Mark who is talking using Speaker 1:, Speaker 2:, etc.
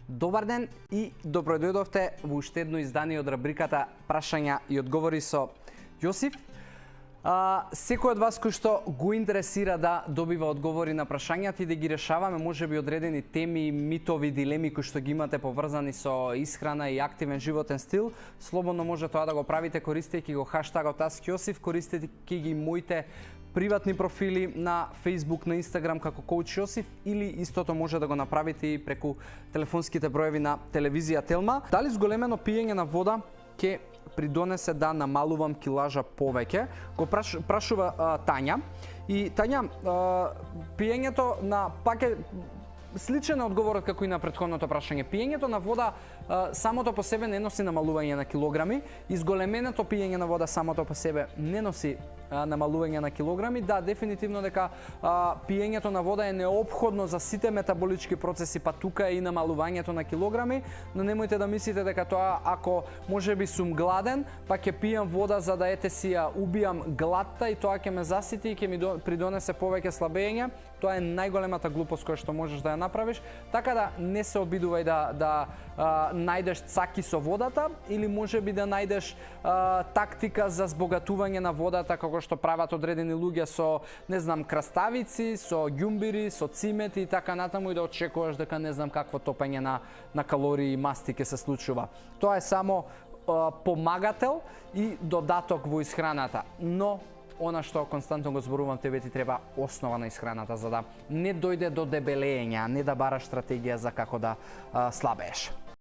Speaker 1: Добар ден и доброdoјдовте во уште едно издание од рубриката Прашања и одговори со Јосиф. Секој од вас кој што го интересира да добива одговори на прашањата и да ги решаваме можеби одредени теми, митови, дилеми кои што ги имате поврзани со исхрана и активен животен стил, слободно може тоа да го правите користејќи го хаштагот #AskJosif, користејќи ги моите приватни профили на Facebook, на Instagram како Коуч Јосиф, или истото може да го направите и преку телефонските броеви на телевизија Телма. Дали зголемено пиење на вода ќе придонесе да намалувам килажа повеќе? Го прашува Тања. И Тања, пиењето на паќе сличен е одговорот како и на претходното прашање. Пиењето на вода самото по себе не носи намалување на килограми, изголеменото пиење на вода самото по себе не носи намалување на килограми. Да, дефинитивно дека пиењето на вода е неопходно за сите метаболички процеси, па тука е и намалувањето на килограми, но немојте да мислите дека тоа ако можеби сум гладен, па ќе пијам вода за да ете си ја убијам гладта и тоа ќе ме засити и ќе ми придонесе повеќе слабење. Тоа е најголемата глупост која што можеш да ја направиш, така да не се обидувај да најдеш цаки со водата или можеби да најдеш тактика за збогатување на водата како што прават одредени луѓе со, не знам, краставици, со ѓумбири, со цимет и така натаму, и да очекуваш дека не знам какво топење на калории и масти ќе се случува. Тоа е само помагател и додаток во исхраната, но она што константно го зборувам, тебе ти треба основа на исхраната за да не дојде до дебелење, а не да бараш стратегија за како да слабееш.